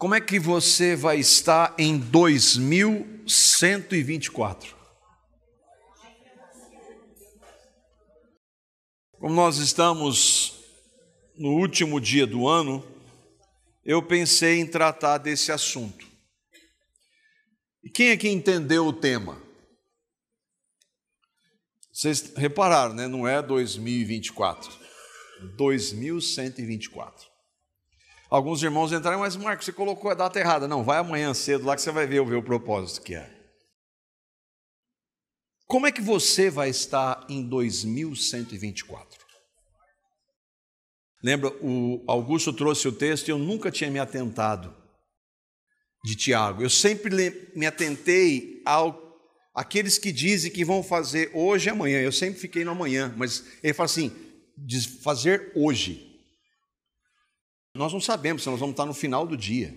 Como é que você vai estar em 2124? Como nós estamos no último dia do ano, eu pensei em tratar desse assunto. E quem aqui entendeu o tema? Vocês repararam, né? Não é 2024, 2124. Alguns irmãos entraram, mas Marcos, você colocou a data errada. Não, vai amanhã cedo lá que você vai ver o propósito que é. Como é que você vai estar em 2124? Lembra, o Augusto trouxe o texto e eu nunca tinha me atentado de Tiago. Eu sempre me atentei àqueles que dizem que vão fazer hoje e amanhã. Eu sempre fiquei no amanhã, mas ele fala assim, de fazer hoje. Nós não sabemos se nós vamos estar no final do dia.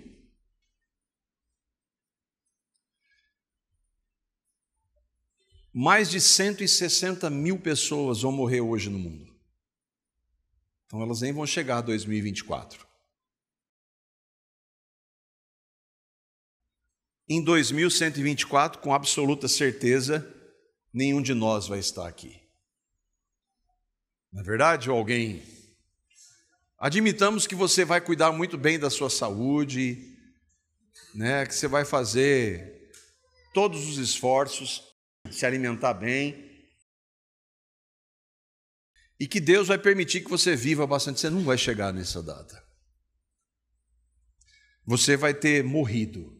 Mais de 160 mil pessoas vão morrer hoje no mundo. Então elas nem vão chegar a 2024. Em 2124, com absoluta certeza, nenhum de nós vai estar aqui. Não é verdade? Ou alguém... Admitamos que você vai cuidar muito bem da sua saúde, né? Que você vai fazer todos os esforços, se alimentar bem, e que Deus vai permitir que você viva bastante. Você não vai chegar nessa data. Você vai ter morrido.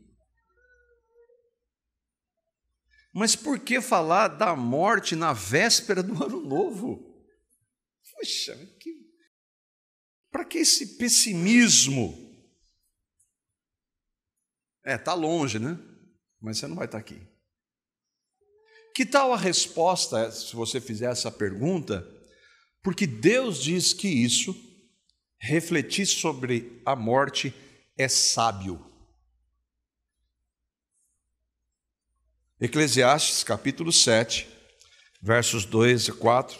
Mas por que falar da morte na véspera do ano novo? Poxa, para que esse pessimismo? Está longe, né? Mas você não vai estar aqui. Que tal a resposta, se você fizer essa pergunta? Porque Deus diz que isso, refletir sobre a morte, é sábio. Eclesiastes, capítulo 7, versos 2 e 4.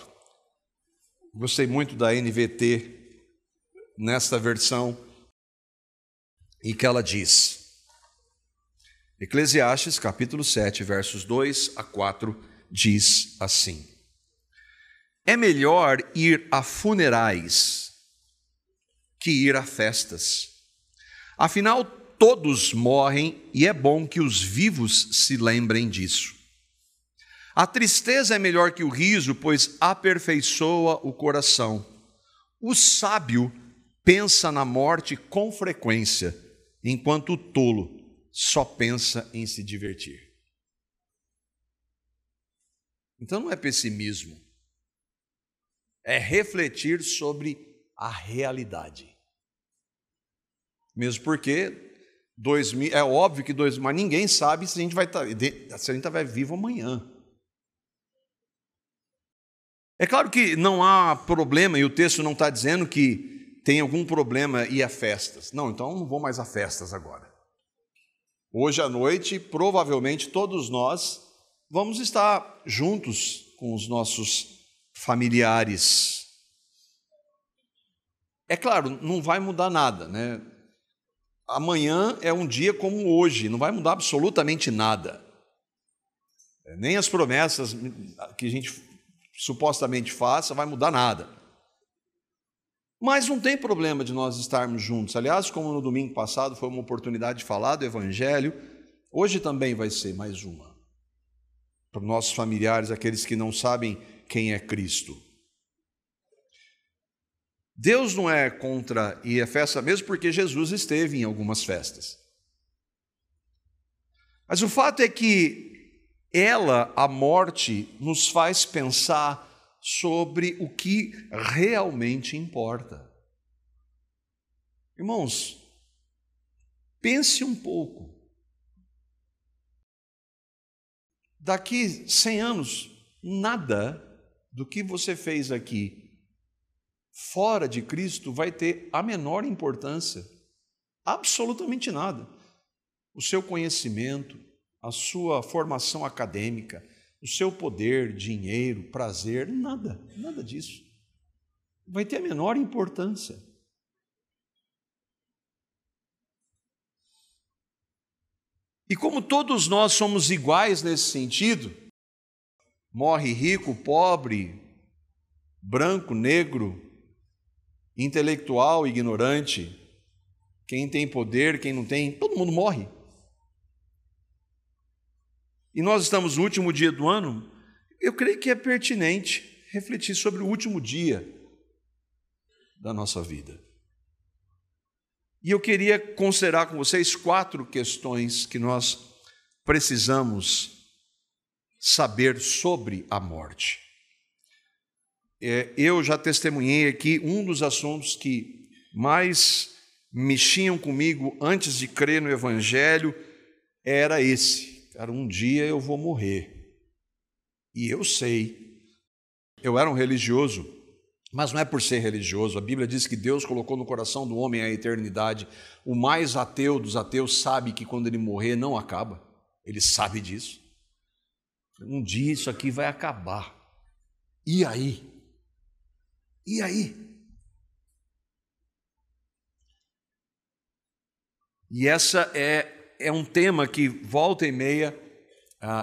Gostei muito da NVT nesta versão, em que ela diz, Eclesiastes, capítulo 7, versos 2 a 4, diz assim: é melhor ir a funerais que ir a festas. Afinal, todos morrem e é bom que os vivos se lembrem disso. A tristeza é melhor que o riso, pois aperfeiçoa o coração. O sábio pensa na morte com frequência, enquanto o tolo só pensa em se divertir. Então não é pessimismo, é refletir sobre a realidade. Mesmo porque é óbvio que mas ninguém sabe se a gente vai estar vivo amanhã. É claro que não há problema, e o texto não está dizendo que tem algum problema ir a festas. Não, então não vou mais a festas agora. Hoje à noite, provavelmente todos nós vamos estar juntos com os nossos familiares. É claro, não vai mudar nada, né? Amanhã é um dia como hoje, não vai mudar absolutamente nada. Nem as promessas que a gente supostamente faça vai mudar nada. Mas não tem problema de nós estarmos juntos. Aliás, como no domingo passado foi uma oportunidade de falar do Evangelho, hoje também vai ser mais uma. Para os nossos familiares, aqueles que não sabem quem é Cristo. Deus não é contra ir a festa, mesmo porque Jesus esteve em algumas festas. Mas o fato é que a morte, nos faz pensar sobre o que realmente importa. Irmãos, pense um pouco. Daqui 100 anos, nada do que você fez aqui fora de Cristo vai ter a menor importância. Absolutamente nada. O seu conhecimento, a sua formação acadêmica, o seu poder, dinheiro, prazer, nada disso. Vai ter a menor importância. E como todos nós somos iguais nesse sentido, morre rico, pobre, branco, negro, intelectual, ignorante, quem tem poder, quem não tem, todo mundo morre. E nós estamos no último dia do ano, eu creio que é pertinente refletir sobre o último dia da nossa vida. E eu queria considerar com vocês 4 questões que nós precisamos saber sobre a morte. Eu já testemunhei aqui um dos assuntos que mais mexiam comigo antes de crer no Evangelho, era esse. Cara, um dia eu vou morrer. E eu sei. Eu era um religioso, mas não é por ser religioso. A Bíblia diz que Deus colocou no coração do homem a eternidade. O mais ateu dos ateus sabe que quando ele morrer não acaba. Ele sabe disso. Um dia isso aqui vai acabar. E aí? E aí? E essa é um tema que volta e meia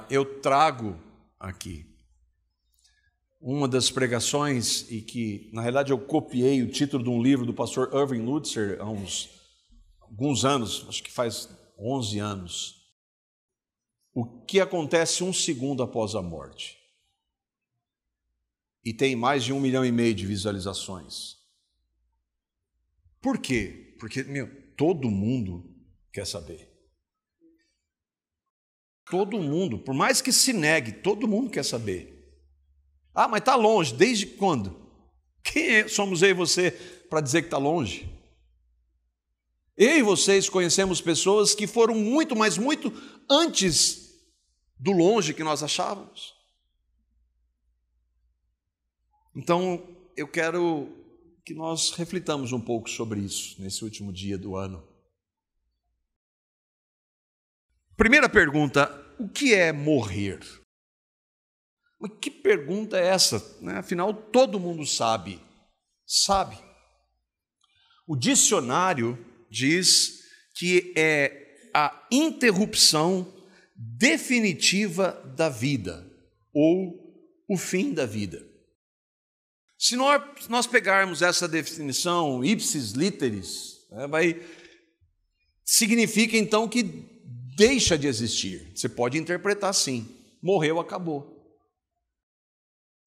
eu trago aqui. Uma das pregações, e que na realidade eu copiei o título de um livro do pastor Irving Lutzer há alguns anos, acho que faz 11 anos. O que acontece 1 segundo após a morte? E tem mais de 1,5 milhão de visualizações. Por quê? Porque, todo mundo quer saber. Todo mundo, por mais que se negue, todo mundo quer saber. Ah, mas está longe, desde quando? Quem somos eu e você para dizer que está longe? Eu e vocês conhecemos pessoas que foram muito, mas muito antes do longe que nós achávamos. Então, eu quero que nós reflitamos um pouco sobre isso nesse último dia do ano. Primeira pergunta, o que é morrer? Mas que pergunta é essa? Afinal, todo mundo sabe. Sabe. O dicionário diz que é a interrupção definitiva da vida, ou o fim da vida. Se nós pegarmos essa definição ipsis literis, significa então que deixa de existir. Você pode interpretar assim, morreu, acabou.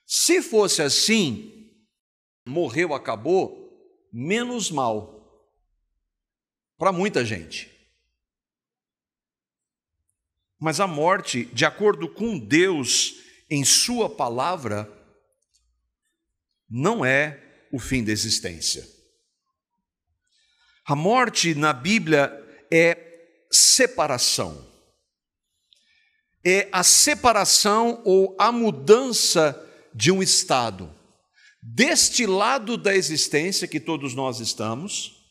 Se fosse assim, morreu, acabou, menos mal para muita gente. Mas a morte, de acordo com Deus, em sua palavra, não é o fim da existência. A morte na Bíblia é separação. É a separação ou a mudança de um estado deste lado da existência que todos nós estamos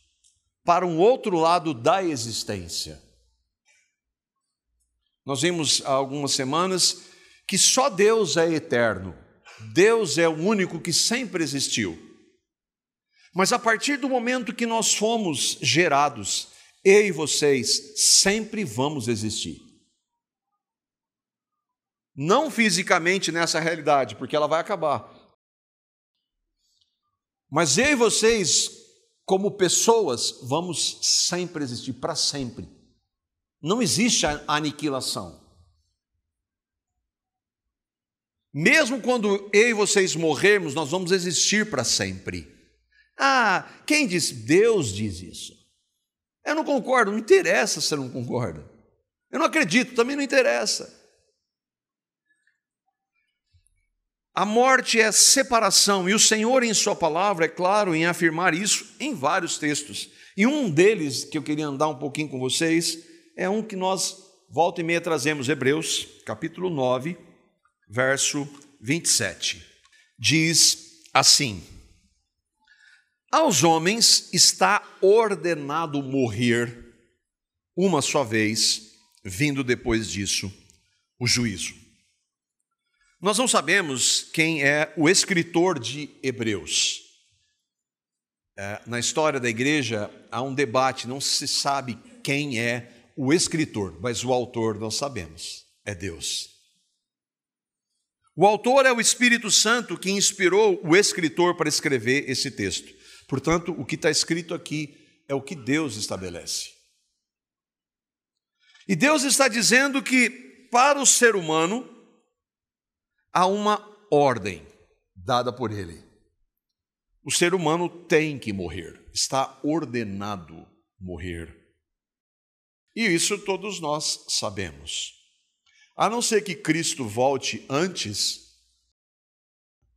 para um outro lado da existência. Nós vimos há algumas semanas que só Deus é eterno. Deus é o único que sempre existiu. Mas a partir do momento que nós fomos gerados, eu e vocês sempre vamos existir. Não fisicamente nessa realidade, porque ela vai acabar. Mas eu e vocês, como pessoas, vamos sempre existir, para sempre. Não existe a aniquilação. Mesmo quando eu e vocês morrermos, nós vamos existir para sempre. Ah, quem disse? Deus diz isso. Eu não concordo, não interessa se você não concorda. Eu não acredito, também não interessa. A morte é separação, e o Senhor, em sua palavra, é claro em afirmar isso em vários textos. E um deles, que eu queria andar um pouquinho com vocês, é um que nós, volta e meia, trazemos, Hebreus, capítulo 9, verso 27. Diz assim: aos homens está ordenado morrer uma só vez, vindo depois disso o juízo. Nós não sabemos quem é o escritor de Hebreus. Na história da igreja há um debate, não se sabe quem é o escritor, mas o autor nós sabemos, é Deus. O autor é o Espírito Santo que inspirou o escritor para escrever esse texto. Portanto, o que está escrito aqui é o que Deus estabelece. E Deus está dizendo que para o ser humano há uma ordem dada por Ele. O ser humano tem que morrer, está ordenado morrer. E isso todos nós sabemos. A não ser que Cristo volte antes,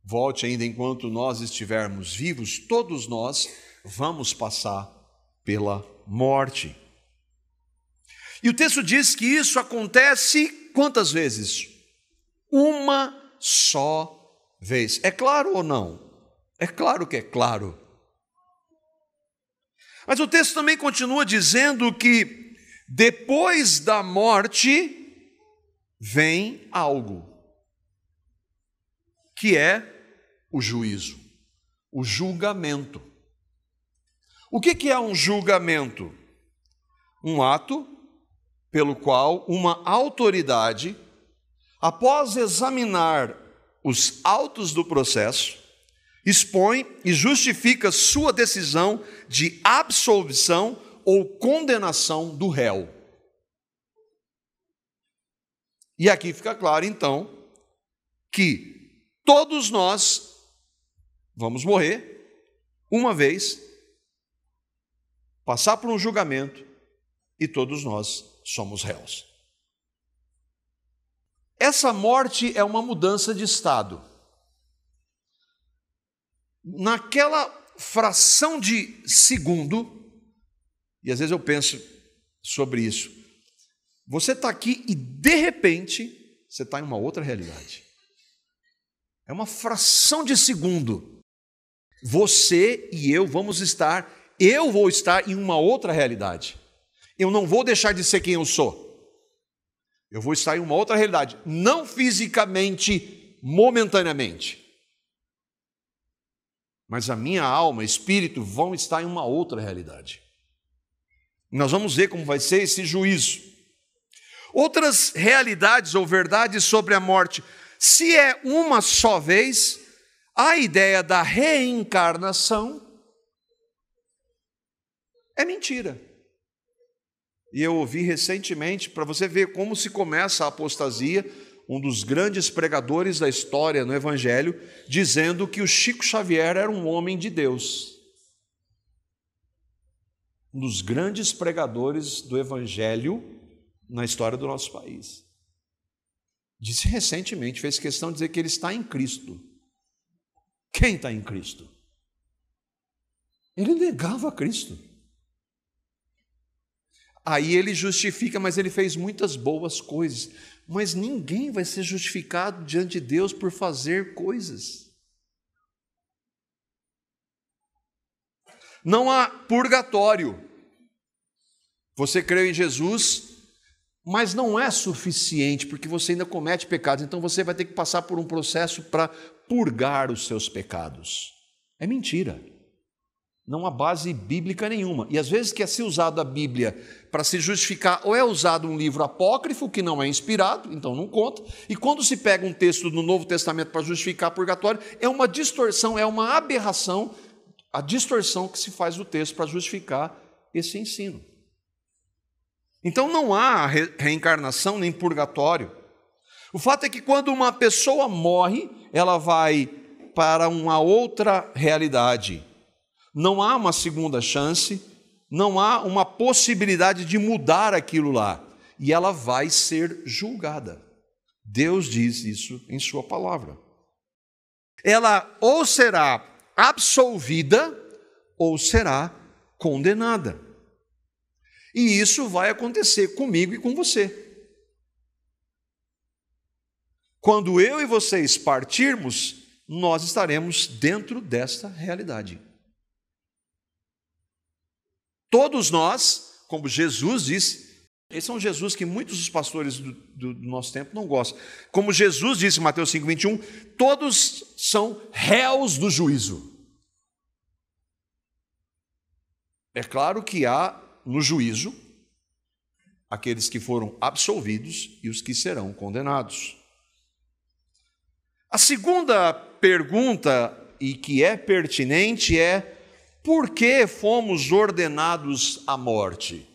volte ainda enquanto nós estivermos vivos, todos nós vamos passar pela morte. E o texto diz que isso acontece quantas vezes? Uma só vez. É claro ou não? É claro que é claro. Mas o texto também continua dizendo que depois da morte vem algo, que é o juízo, o julgamento. O que é um julgamento? Um ato pelo qual uma autoridade, após examinar os autos do processo, expõe e justifica sua decisão de absolvição ou condenação do réu. E aqui fica claro, então, que todos nós vamos morrer uma vez, passar por um julgamento, e todos nós somos réus. Essa morte é uma mudança de estado. Naquela fração de segundo, e às vezes eu penso sobre isso, você está aqui e de repente você está em uma outra realidade. É uma fração de segundo. Você e eu eu vou estar em uma outra realidade. Eu não vou deixar de ser quem eu sou. Eu vou estar em uma outra realidade, não fisicamente, momentaneamente. Mas a minha alma, espírito, vão estar em uma outra realidade. Nós vamos ver como vai ser esse juízo. Outras realidades ou verdades sobre a morte. Se é uma só vez, a ideia da reencarnação é mentira. E eu ouvi recentemente, para você ver como se começa a apostasia, um dos grandes pregadores da história no Evangelho, dizendo que o Chico Xavier era um homem de Deus. Um dos grandes pregadores do Evangelho na história do nosso país. Disse recentemente, fez questão de dizer que ele está em Cristo. Quem está em Cristo? Ele negava Cristo. Aí ele justifica, mas ele fez muitas boas coisas. Mas ninguém vai ser justificado diante de Deus por fazer coisas. Não há purgatório. Você creu em Jesus, mas não é suficiente, porque você ainda comete pecados. Então você vai ter que passar por um processo para purgar os seus pecados. É mentira. Não há base bíblica nenhuma. E às vezes quer ser usado a Bíblia para se justificar, ou é usado um livro apócrifo que não é inspirado, então não conta, e quando se pega um texto do Novo Testamento para justificar purgatório, é uma distorção, é uma aberração, a distorção que se faz do texto para justificar esse ensino. Então não há reencarnação nem purgatório. O fato é que quando uma pessoa morre, ela vai para uma outra realidade. Não há uma segunda chance, não há uma possibilidade de mudar aquilo lá. E ela vai ser julgada. Deus diz isso em sua palavra. Ela ou será absolvida ou será condenada. E isso vai acontecer comigo e com você. Quando eu e vocês partirmos, nós estaremos dentro desta realidade. Todos nós, como Jesus disse, esse é um Jesus que muitos dos pastores do nosso tempo não gostam. Como Jesus disse em Mateus 5:21, todos são réus do juízo. É claro que há no juízo aqueles que foram absolvidos e os que serão condenados. A segunda pergunta, e que é pertinente, é: por que fomos ordenados à morte?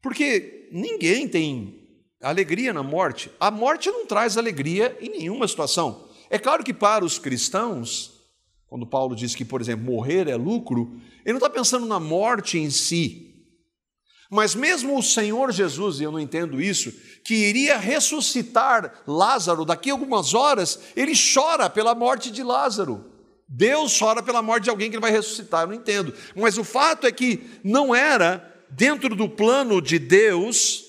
Porque ninguém tem alegria na morte. A morte não traz alegria em nenhuma situação. É claro que para os cristãos, quando Paulo diz que, por exemplo, morrer é lucro, ele não está pensando na morte em si. Mas mesmo o Senhor Jesus, e eu não entendo isso, que iria ressuscitar Lázaro daqui a algumas horas, ele chora pela morte de Lázaro. Deus chora pela morte de alguém que ele vai ressuscitar, eu não entendo. Mas o fato é que não era dentro do plano de Deus,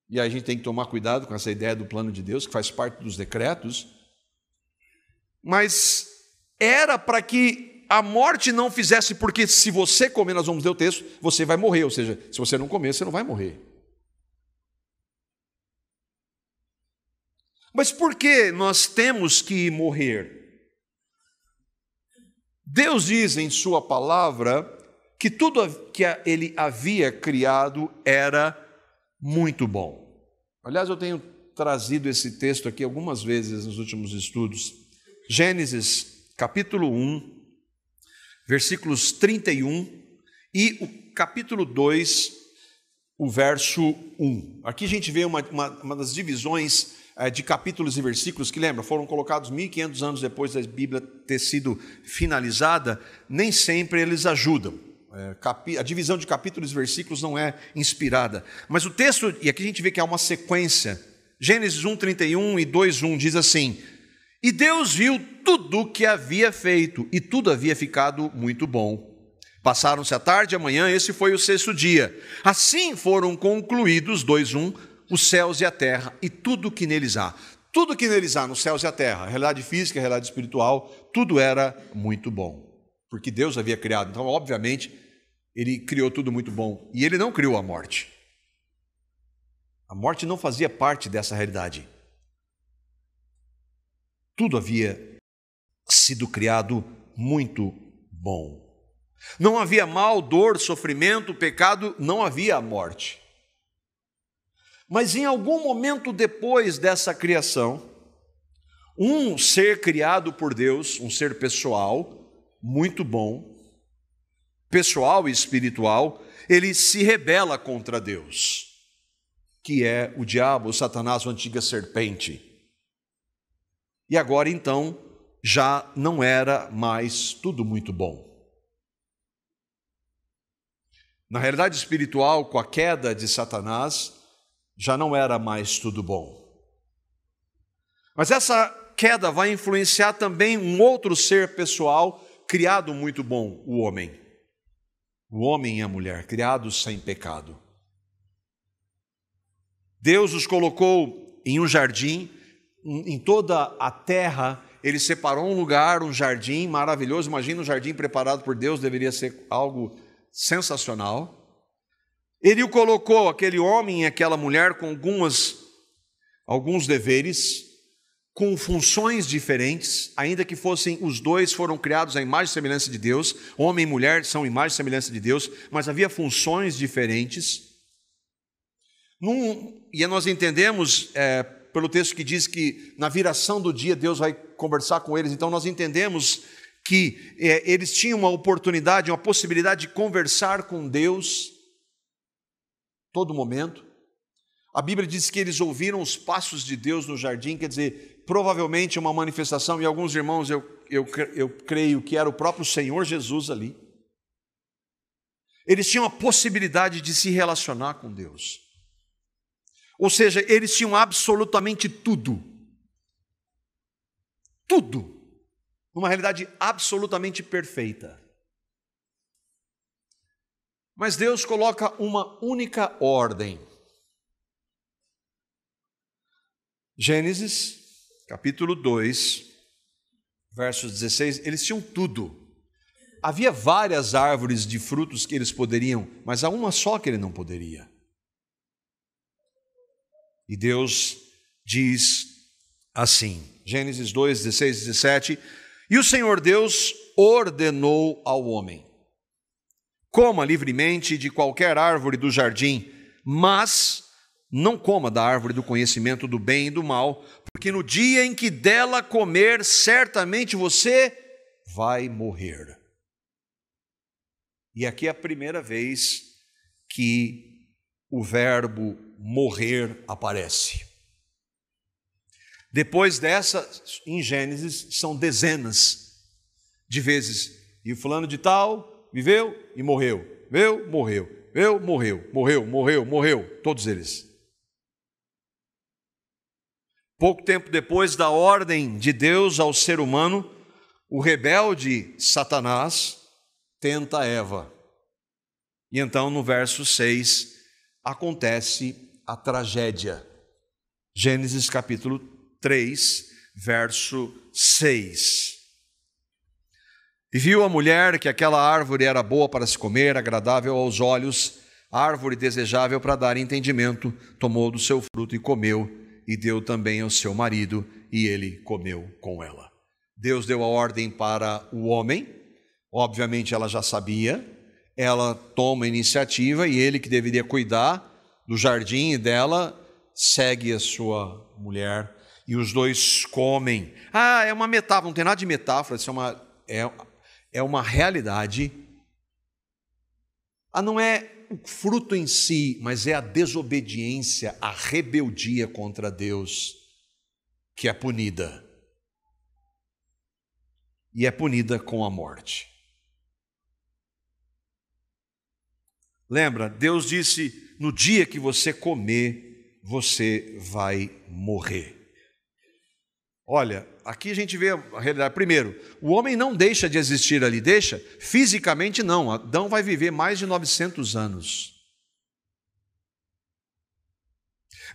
e a gente tem que tomar cuidado com essa ideia do plano de Deus, que faz parte dos decretos, mas era para que a morte não fizesse, porque se você comer, nós vamos ler o texto, você vai morrer, ou seja, se você não comer, você não vai morrer. Mas por que nós temos que morrer? Deus diz em sua palavra que tudo que ele havia criado era muito bom. Aliás, eu tenho trazido esse texto aqui algumas vezes nos últimos estudos. Gênesis, capítulo 1, versículos 31 e o capítulo 2, o verso 1. Aqui a gente vê uma das divisões de capítulos e versículos que, lembra, foram colocados 1.500 anos depois da Bíblia ter sido finalizada, nem sempre eles ajudam. A divisão de capítulos e versículos não é inspirada. Mas o texto, e aqui a gente vê que há uma sequência, Gênesis 1, 31 e 2, 1, diz assim: e Deus viu tudo o que havia feito, e tudo havia ficado muito bom. Passaram-se a tarde e a manhã, esse foi o sexto dia. Assim foram concluídos, 2:1, os céus e a terra, e tudo que neles há. Tudo que neles há, nos céus e a terra, a realidade física, a realidade espiritual, tudo era muito bom. Porque Deus havia criado. Então, obviamente, ele criou tudo muito bom. E ele não criou a morte. A morte não fazia parte dessa realidade. Tudo havia sido criado muito bom. Não havia mal, dor, sofrimento, pecado, não havia a morte. Mas em algum momento depois dessa criação, um ser criado por Deus, um ser pessoal, muito bom, pessoal e espiritual, ele se rebela contra Deus, que é o diabo, o Satanás, a antiga serpente. E agora, então, já não era mais tudo muito bom. Na realidade espiritual, com a queda de Satanás, já não era mais tudo bom. Mas essa queda vai influenciar também um outro ser pessoal criado muito bom, o homem. O homem e a mulher, criados sem pecado. Deus os colocou em um jardim, em toda a terra, ele separou um lugar, um jardim maravilhoso. Imagina um jardim preparado por Deus, deveria ser algo sensacional. Ele o colocou, aquele homem e aquela mulher, com alguns deveres, com funções diferentes, ainda que fossem os dois, foram criados à imagem e semelhança de Deus, homem e mulher são imagem e semelhança de Deus, mas havia funções diferentes. E nós entendemos, pelo texto que diz que na viração do dia Deus vai conversar com eles, então nós entendemos que eles tinham uma oportunidade, uma possibilidade de conversar com Deus todo momento. A Bíblia diz que eles ouviram os passos de Deus no jardim, quer dizer, provavelmente uma manifestação, e alguns irmãos eu creio que era o próprio Senhor Jesus ali. Eles tinham a possibilidade de se relacionar com Deus. Ou seja, eles tinham absolutamente tudo. Tudo. Uma realidade absolutamente perfeita. Mas Deus coloca uma única ordem. Gênesis, capítulo 2, versos 16, eles tinham tudo. Havia várias árvores de frutos que eles poderiam, mas há uma só que ele não poderia. E Deus diz assim, Gênesis 2, 16 e 17, e o Senhor Deus ordenou ao homem: Coma livremente de qualquer árvore do jardim, mas não coma da árvore do conhecimento do bem e do mal, porque no dia em que dela comer, certamente você vai morrer. E aqui é a primeira vez que o verbo morrer aparece. Depois dessa, em Gênesis, são dezenas de vezes. E o fulano de tal viveu e morreu. Viveu, morreu. Viveu, morreu. Morreu, morreu, morreu. Todos eles. Pouco tempo depois da ordem de Deus ao ser humano, o rebelde Satanás tenta Eva. E então, no verso 6, acontece a tragédia. Gênesis capítulo 3, verso 6. E viu a mulher que aquela árvore era boa para se comer, agradável aos olhos, árvore desejável para dar entendimento, tomou do seu fruto e comeu, e deu também ao seu marido, e ele comeu com ela. Deus deu a ordem para o homem, obviamente ela já sabia, ela toma a iniciativa, e ele que deveria cuidar do jardim dela, segue a sua mulher, e os dois comem. É uma metáfora, não tem nada de metáfora, isso é uma realidade. Não é o fruto em si, mas é a desobediência, a rebeldia contra Deus, que é punida. E é punida com a morte. Lembra, Deus disse, no dia que você comer, você vai morrer. Olha, aqui a gente vê a realidade. Primeiro, o homem não deixa de existir ali, deixa? Fisicamente não, Adão vai viver mais de 900 anos.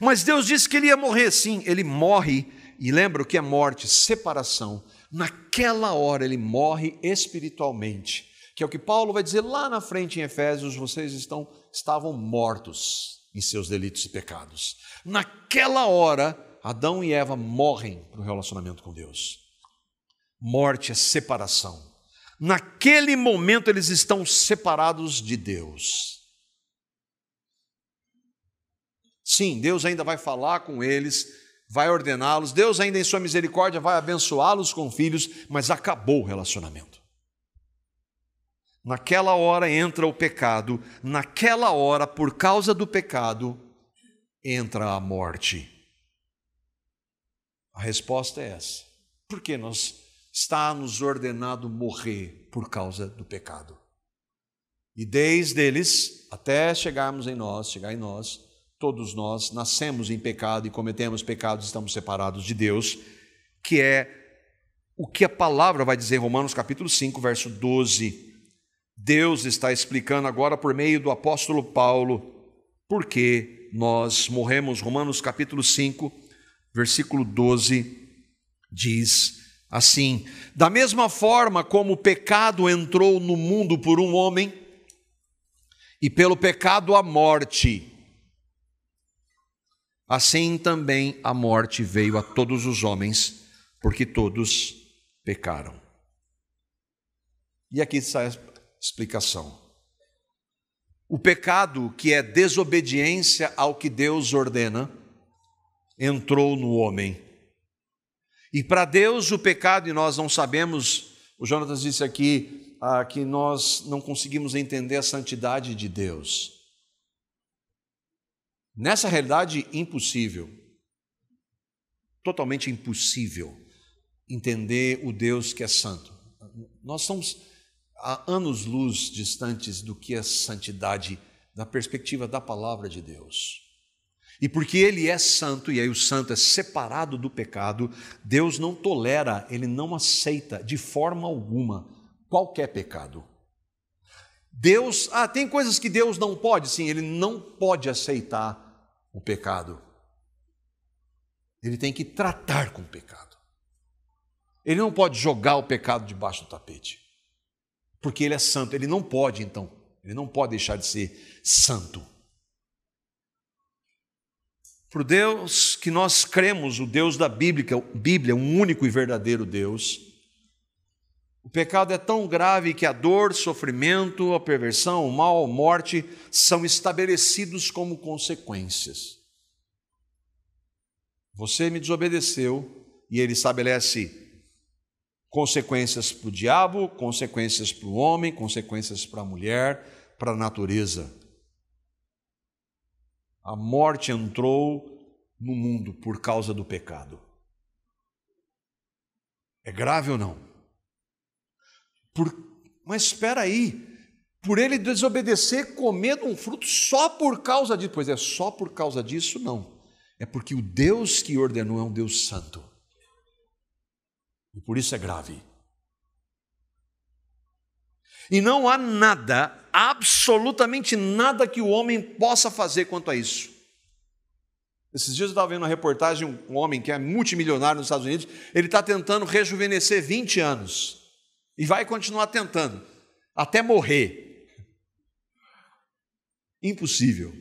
Mas Deus disse que ele ia morrer, sim, ele morre, e lembra o que é morte? Separação. Naquela hora ele morre espiritualmente, que é o que Paulo vai dizer lá na frente em Efésios, vocês estavam mortos em seus delitos e pecados. Naquela hora, Adão e Eva morrem para o relacionamento com Deus. Morte é separação. Naquele momento eles estão separados de Deus. Sim, Deus ainda vai falar com eles, vai ordená-los, Deus ainda em sua misericórdia vai abençoá-los com filhos, mas acabou o relacionamento. Naquela hora entra o pecado, naquela hora, por causa do pecado, entra a morte. A resposta é essa. Por que está nos ordenado morrer por causa do pecado? E desde eles, até chegar em nós, todos nós nascemos em pecado e cometemos pecados, estamos separados de Deus, que é o que a palavra vai dizer em Romanos capítulo 5, verso 12. Deus está explicando agora por meio do apóstolo Paulo por que nós morremos. Romanos capítulo 5, versículo 12, diz assim: da mesma forma como o pecado entrou no mundo por um homem, e pelo pecado a morte, assim também a morte veio a todos os homens, porque todos pecaram. E aqui está a explicação. O pecado, que é desobediência ao que Deus ordena, entrou no homem. E para Deus o pecado, e nós não sabemos, o Jonatas disse aqui que nós não conseguimos entender a santidade de Deus. Nessa realidade, impossível, totalmente impossível entender o Deus que é santo. Nós somos há anos-luz distantes do que é santidade da perspectiva da palavra de Deus. E porque Ele é santo, e aí o santo é separado do pecado, Deus não tolera, Ele não aceita de forma alguma qualquer pecado. Deus, tem coisas que Deus não pode, sim, Ele não pode aceitar o pecado. Ele tem que tratar com o pecado. Ele não pode jogar o pecado debaixo do tapete, porque Ele é santo, Ele não pode então, Ele não pode deixar de ser santo. Para o Deus que nós cremos, o Deus da Bíblia, um único e verdadeiro Deus, O pecado é tão grave que a dor, sofrimento, a perversão, o mal, a morte são estabelecidos como consequências. Você me desobedeceu e ele estabelece consequências para o diabo, consequências para o homem, consequências para a mulher, para a natureza. A morte entrou no mundo por causa do pecado. É grave ou não? Mas espera aí, por ele desobedecer, comendo um fruto só por causa disso? Pois é, só por causa disso não. É porque o Deus que ordenou é um Deus santo. E por isso é grave. E não há nada, absolutamente nada que o homem possa fazer quanto a isso. Esses dias eu estava vendo uma reportagem, um homem que é multimilionário nos Estados Unidos, ele está tentando rejuvenescer 20 anos. E vai continuar tentando, até morrer. Impossível.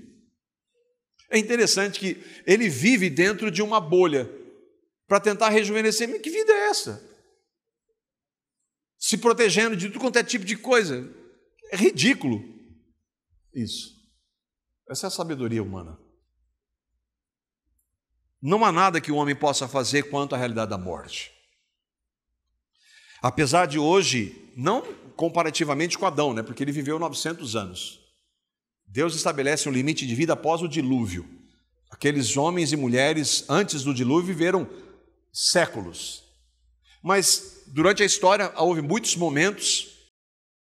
É interessante que ele vive dentro de uma bolha para tentar rejuvenescer. Mas que vida é essa? Se protegendo de tudo quanto é tipo de coisa. É ridículo isso. Essa é a sabedoria humana. Não há nada que o homem possa fazer quanto à realidade da morte. Apesar de hoje, não comparativamente com Adão, porque ele viveu 900 anos. Deus estabelece um limite de vida após o dilúvio. Aqueles homens e mulheres antes do dilúvio viveram séculos. Mas durante a história houve muitos momentos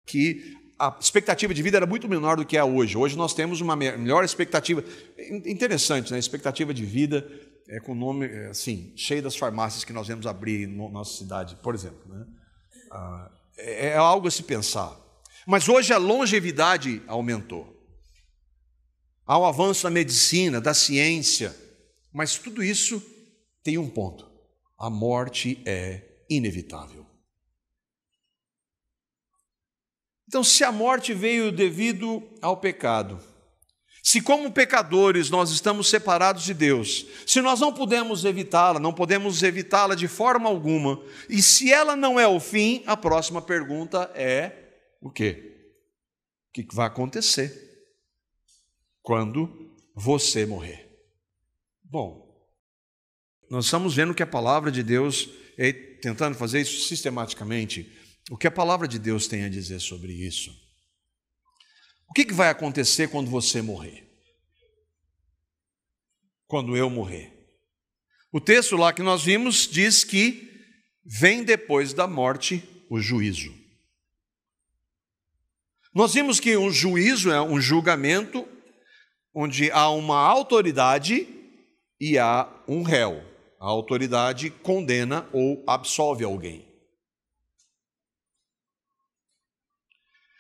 que a expectativa de vida era muito menor do que é hoje. Hoje nós temos uma melhor expectativa. Interessante, né? Expectativa de vida com o nome assim, cheio das farmácias que nós vemos abrir na nossa cidade, por exemplo. É algo a se pensar. Mas hoje a longevidade aumentou. Há um avanço da medicina, da ciência, mas tudo isso tem um ponto: a morte é inevitável. Então, se a morte veio devido ao pecado, se como pecadores nós estamos separados de Deus, se nós não podemos evitá-la de forma alguma, e se ela não é o fim, a próxima pergunta é o quê? O que vai acontecer quando você morrer? Bom, nós estamos vendo que a palavra de Deus, tentando fazer isso sistematicamente, o que a palavra de Deus tem a dizer sobre isso. O que vai acontecer quando você morrer? Quando eu morrer? O texto lá que nós vimos diz que vem depois da morte o juízo. Nós vimos que um juízo é um julgamento onde há uma autoridade e há um réu. A autoridade condena ou absolve alguém.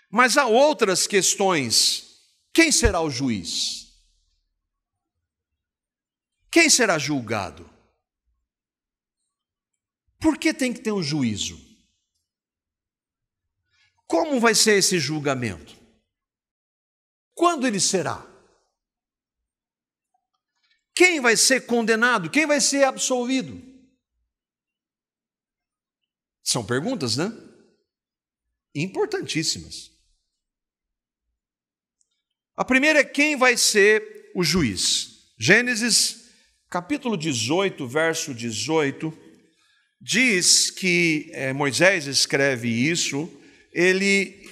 Mas há outras questões. Quem será o juiz? Quem será julgado? Por que tem que ter um juízo? Como vai ser esse julgamento? Quando ele será? Quem vai ser condenado? Quem vai ser absolvido? São perguntas, né? Importantíssimas. A primeira é quem vai ser o juiz. Gênesis, capítulo 18, verso 18, diz que Moisés escreve isso, ele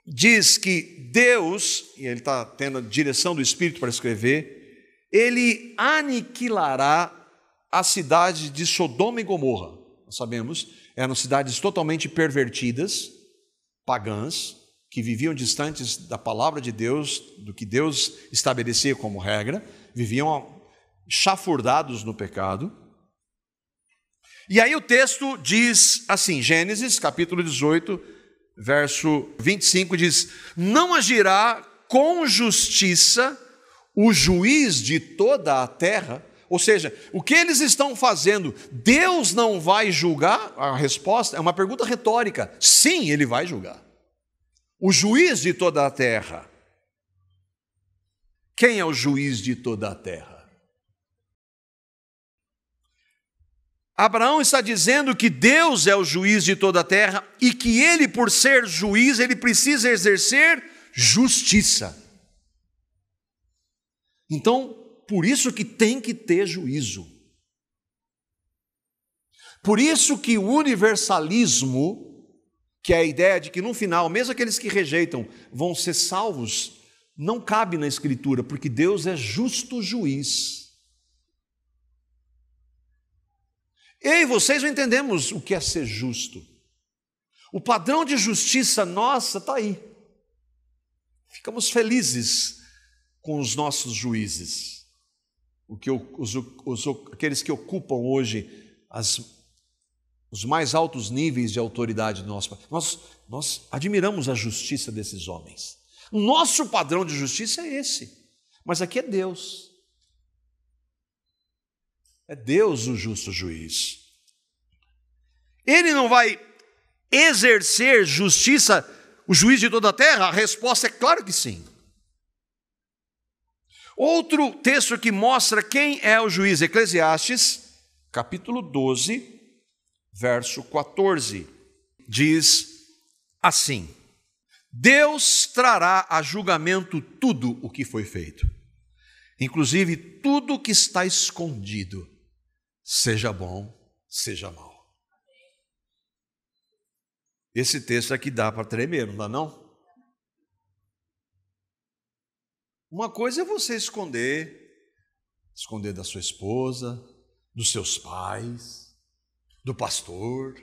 diz que Deus, e ele está tendo a direção do Espírito para escrever, ele aniquilará a cidade de Sodoma e Gomorra. Nós sabemos, eram cidades totalmente pervertidas, pagãs, que viviam distantes da palavra de Deus, do que Deus estabelecia como regra, viviam chafurdados no pecado. E aí o texto diz assim, Gênesis, capítulo 18, verso 25, diz: não agirá com justiça o juiz de toda a terra? Ou seja, o que eles estão fazendo, Deus não vai julgar? A resposta é uma pergunta retórica. Sim, ele vai julgar. O juiz de toda a terra. Quem é o juiz de toda a terra? Abraão está dizendo que Deus é o juiz de toda a terra e que ele, por ser juiz, ele precisa exercer justiça. Então, por isso que tem que ter juízo. Por isso que o universalismo, que é a ideia de que no final, mesmo aqueles que rejeitam vão ser salvos, não cabe na Escritura, porque Deus é justo juiz. Eu e vocês não entendemos o que é ser justo. O padrão de justiça nossa está aí. Ficamos felizes com os nossos juízes, aqueles que ocupam hoje os mais altos níveis de autoridade do nosso país. Nós admiramos a justiça desses homens. O nosso padrão de justiça é esse, mas aqui é Deus. É Deus o justo juiz. Ele não vai exercer justiça, o juiz de toda a terra? A resposta é claro que sim. Outro texto que mostra quem é o juiz, Eclesiastes, capítulo 12, verso 14, diz assim: Deus trará a julgamento tudo o que foi feito, inclusive tudo que está escondido, seja bom, seja mau. Esse texto aqui dá para tremer, não dá não? Uma coisa é você esconder da sua esposa, dos seus pais, do pastor,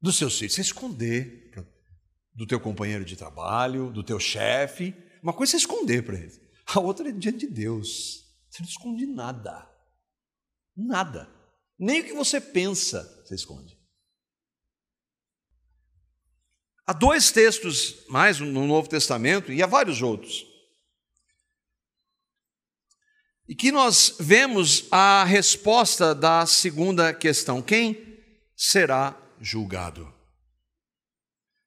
dos seus filhos. Você esconder do teu companheiro de trabalho, do teu chefe. Uma coisa é você esconder para eles. A outra é diante de Deus. Você não esconde nada. Nada. Nem o que você pensa, você esconde. Há dois textos mais no Novo Testamento, e há vários outros, e que nós vemos a resposta da segunda questão: quem será julgado?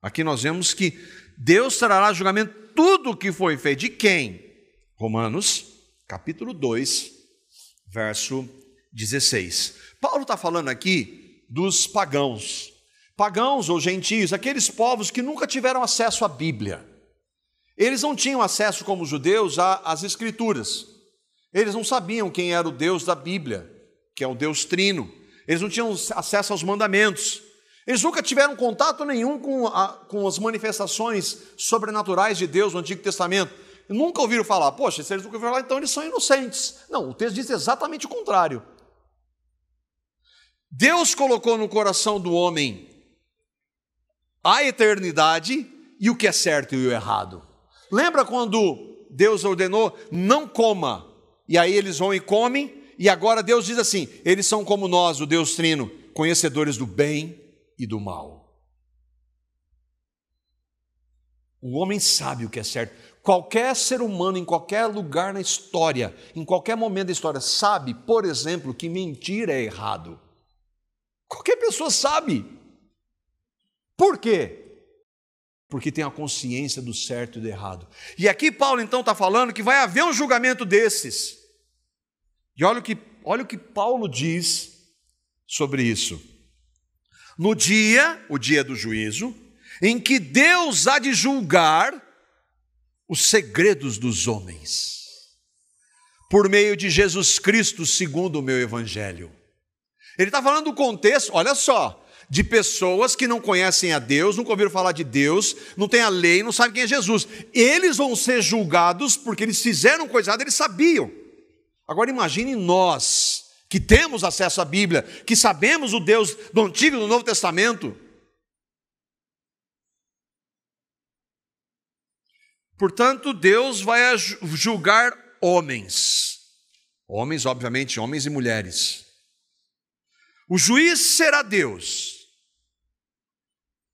Aqui nós vemos que Deus trará julgamento tudo o que foi feito. De quem? Romanos, capítulo 2, verso 16. Paulo está falando aqui dos pagãos. Pagãos ou gentios, aqueles povos que nunca tiveram acesso à Bíblia. Eles não tinham acesso, como judeus, às Escrituras. Eles não sabiam quem era o Deus da Bíblia, que é o Deus Trino. Eles não tinham acesso aos mandamentos. Eles nunca tiveram contato nenhum com as manifestações sobrenaturais de Deus no Antigo Testamento. Nunca ouviram falar, poxa, se eles nunca ouviram falar, então eles são inocentes. Não, o texto diz exatamente o contrário. Deus colocou no coração do homem a eternidade e o que é certo e o errado. Lembra quando Deus ordenou, não coma, e aí eles vão e comem, e agora Deus diz assim, eles são como nós, o Deus Trino, conhecedores do bem e do mal. O homem sabe o que é certo. Qualquer ser humano, em qualquer lugar na história, em qualquer momento da história, sabe, por exemplo, que mentir é errado. Qualquer pessoa sabe. Por quê? Porque tem a consciência do certo e do errado. E aqui Paulo então está falando que vai haver um julgamento desses. E olha o que Paulo diz sobre isso. No dia, o dia do juízo, em que Deus há de julgar os segredos dos homens, por meio de Jesus Cristo, segundo o meu evangelho. Ele está falando do contexto, olha só, de pessoas que não conhecem a Deus, nunca ouviram falar de Deus, não têm a lei, não sabem quem é Jesus. Eles vão ser julgados porque eles fizeram coisa errada, eles sabiam. Agora imagine nós, que temos acesso à Bíblia, que sabemos o Deus do Antigo e do Novo Testamento. Portanto, Deus vai julgar homens. Homens, obviamente, homens e mulheres. O juiz será Deus.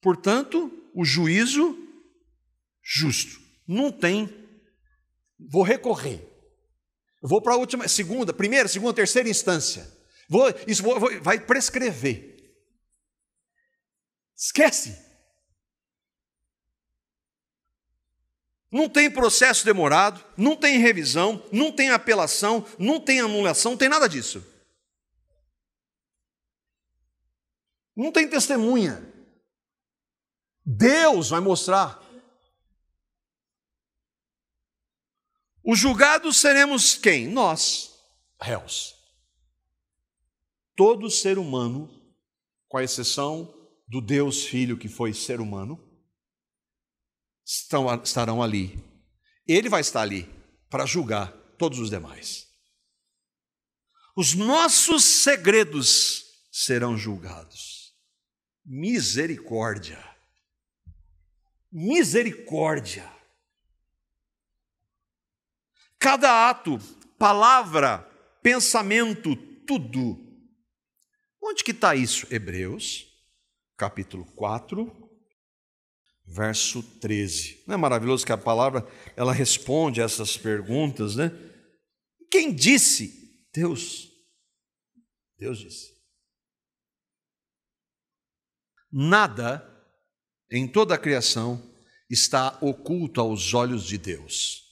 Portanto, o juízo justo. Não tem. Vou recorrer. Eu vou para a última, primeira, segunda, terceira instância. Vai prescrever. Esquece. Não tem processo demorado, não tem revisão, não tem apelação, não tem anulação, não tem nada disso. Não tem testemunha. Deus vai mostrar. Os julgados seremos quem? Nós, réus. Todo ser humano, com a exceção do Deus Filho que foi ser humano, estarão ali. Ele vai estar ali para julgar todos os demais. Os nossos segredos serão julgados. Misericórdia. Misericórdia. Cada ato, palavra, pensamento, tudo. Onde que está isso? Hebreus, capítulo 4, verso 13. Não é maravilhoso que a palavra, ela responde a essas perguntas, né? Quem disse? Deus. Deus disse. Nada em toda a criação está oculto aos olhos de Deus.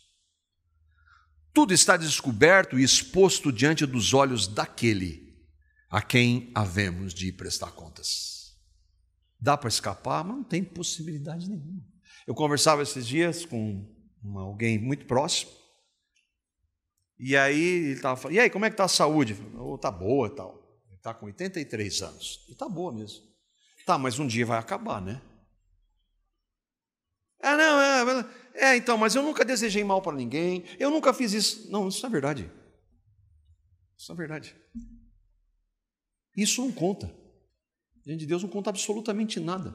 Tudo está descoberto e exposto diante dos olhos daquele a quem havemos de prestar contas. Dá para escapar, mas não tem possibilidade nenhuma. Eu conversava esses dias com alguém muito próximo, e aí ele estava falando, e aí, como é que está a saúde? Está boa e tal. Ele está com 83 anos. E está boa mesmo. Tá, mas um dia vai acabar, né? Então, mas eu nunca desejei mal para ninguém, eu nunca fiz isso. Não, isso não é verdade. Isso não é verdade. Isso não conta. Diante de Deus não conta absolutamente nada.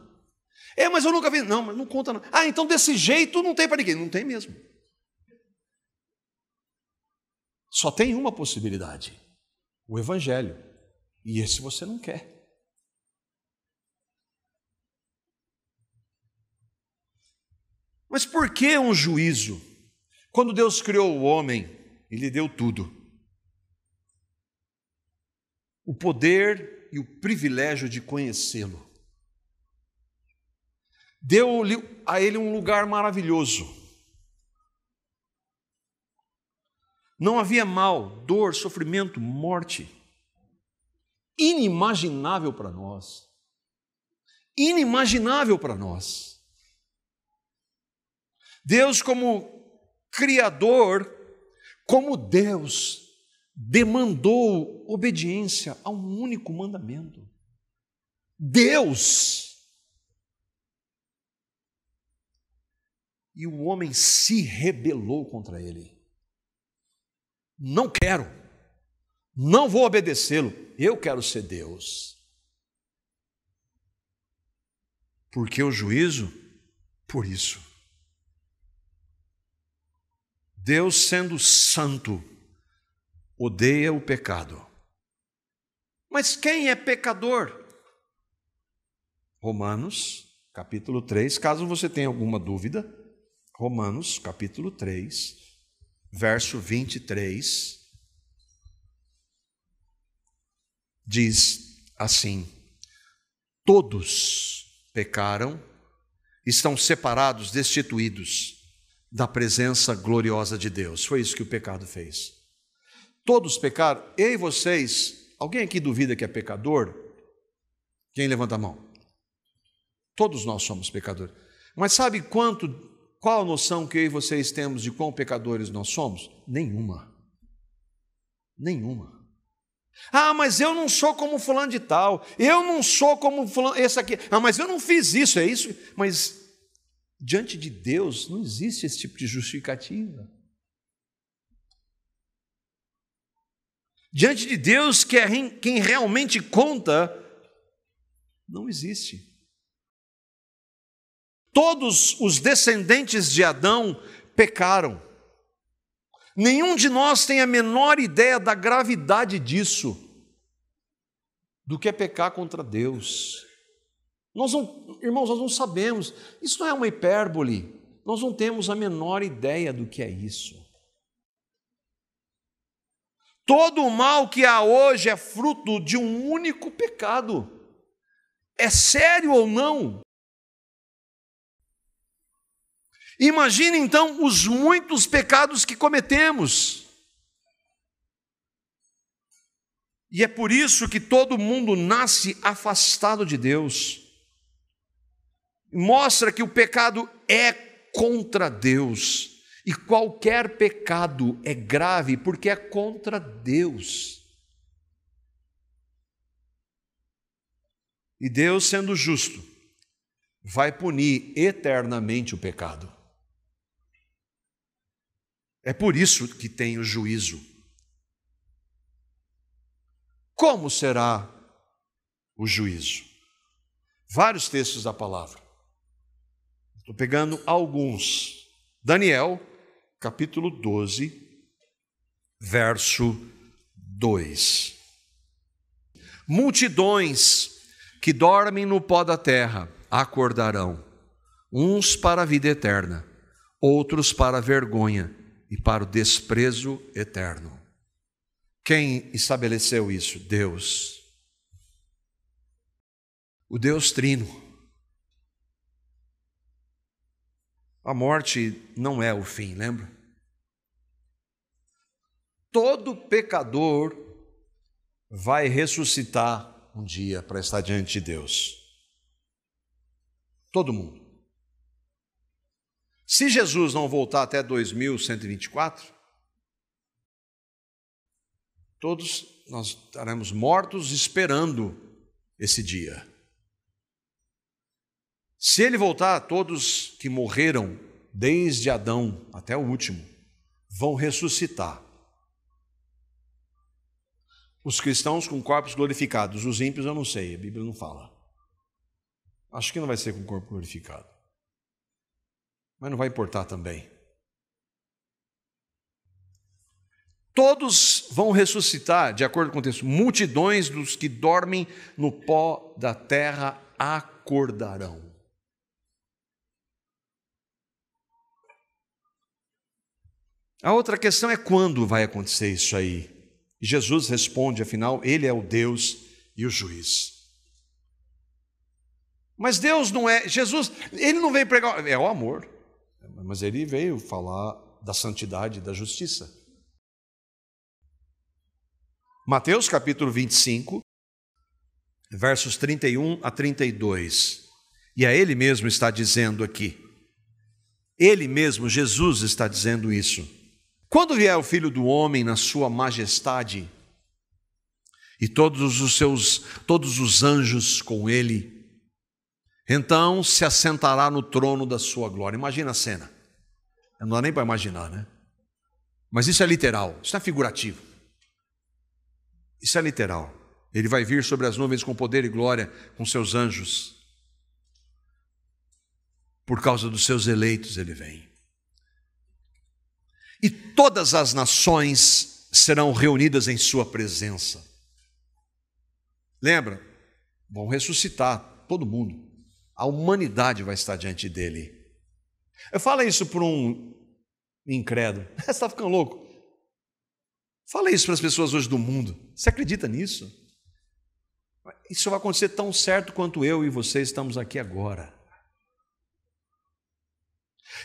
Mas eu nunca vi. Não, mas não conta nada. Então desse jeito não tem para ninguém. Não tem mesmo. Só tem uma possibilidade: o Evangelho. E esse você não quer. Mas por que um juízo? Quando Deus criou o homem, Ele deu tudo. O poder e o privilégio de conhecê-lo. Deu a ele um lugar maravilhoso. Não havia mal, dor, sofrimento, morte. Inimaginável para nós. Inimaginável para nós. Deus, como Criador, como Deus, demandou obediência a um único mandamento. Deus. E o homem se rebelou contra ele. Não quero, não vou obedecê-lo, eu quero ser Deus. Por que o juízo? Por isso. Deus, sendo santo, odeia o pecado. Mas quem é pecador? Romanos, capítulo 3, caso você tenha alguma dúvida, Romanos, capítulo 3, verso 23, diz assim: todos pecaram, estão separados, destituídos da presença gloriosa de Deus. Foi isso que o pecado fez. Todos pecaram, eu e vocês. Alguém aqui duvida que é pecador? Quem levanta a mão? Todos nós somos pecadores. Mas sabe qual a noção que eu e vocês temos de quão pecadores nós somos? Nenhuma. Nenhuma. Mas eu não sou como fulano de tal. Eu não sou como fulano, esse aqui. Mas eu não fiz isso, é isso. Mas diante de Deus não existe esse tipo de justificativa. Diante de Deus, que é quem realmente conta, não existe. Todos os descendentes de Adão pecaram. Nenhum de nós tem a menor ideia da gravidade disso, do que é pecar contra Deus. Irmãos, nós não sabemos. Isso não é uma hipérbole. Nós não temos a menor ideia do que é isso. Todo o mal que há hoje é fruto de um único pecado. É sério ou não? Imagine então os muitos pecados que cometemos. E é por isso que todo mundo nasce afastado de Deus. Mostra que o pecado é contra Deus. E qualquer pecado é grave porque é contra Deus. E Deus, sendo justo, vai punir eternamente o pecado. É por isso que tem o juízo. Como será o juízo? Vários textos da palavra. Estou pegando alguns. Daniel, capítulo 12, verso 2. Multidões que dormem no pó da terra acordarão, uns para a vida eterna, outros para a vergonha e para o desprezo eterno. Quem estabeleceu isso? Deus. O Deus Trino. A morte não é o fim, lembra? Todo pecador vai ressuscitar um dia para estar diante de Deus. Todo mundo. Se Jesus não voltar até 2124, todos nós estaremos mortos esperando esse dia. Se ele voltar, todos que morreram desde Adão até o último vão ressuscitar. Os cristãos com corpos glorificados, os ímpios eu não sei, a Bíblia não fala. Acho que não vai ser com corpo glorificado. Mas não vai importar também. Todos vão ressuscitar, de acordo com o texto. Multidões dos que dormem no pó da terra acordarão. A outra questão é quando vai acontecer isso aí. E Jesus responde, afinal, Ele é o Deus e o juiz. Mas Deus não é, Jesus, Ele não veio pregar, é o amor, mas Ele veio falar da santidade e da justiça. Mateus capítulo 25, versos 31 a 32. E a Ele mesmo está dizendo aqui. Ele mesmo, Jesus, está dizendo isso. Quando vier o Filho do Homem na sua majestade, e todos os anjos com Ele, então se assentará no trono da sua glória. Imagina a cena. Não dá nem para imaginar, né? Mas isso é literal, isso não é figurativo. Isso é literal. Ele vai vir sobre as nuvens com poder e glória, com seus anjos. Por causa dos seus eleitos ele vem. E todas as nações serão reunidas em sua presença. Lembra? Vão ressuscitar todo mundo. A humanidade vai estar diante dele. Eu falo isso para um incrédulo. Você está ficando louco? Fala isso para as pessoas hoje do mundo. Você acredita nisso? Isso vai acontecer tão certo quanto eu e você estamos aqui agora.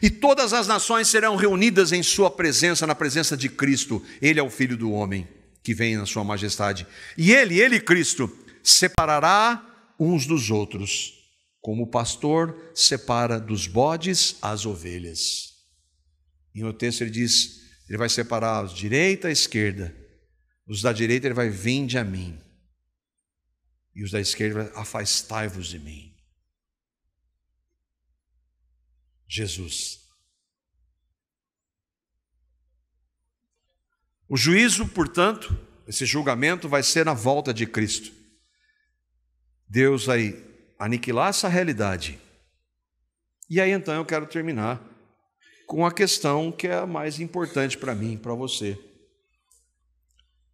E todas as nações serão reunidas em sua presença, na presença de Cristo. Ele é o Filho do Homem, que vem na sua majestade. E ele, Cristo, separará uns dos outros, como o pastor separa dos bodes as ovelhas. E no texto ele diz, ele vai separar os da direita e esquerda. Os da direita ele vai, vinde a mim. E os da esquerda vai, afastai-vos de mim. Jesus. O juízo, portanto, esse julgamento vai ser na volta de Cristo. Deus vai aniquilar essa realidade. E aí então eu quero terminar com a questão que é a mais importante para mim, para você.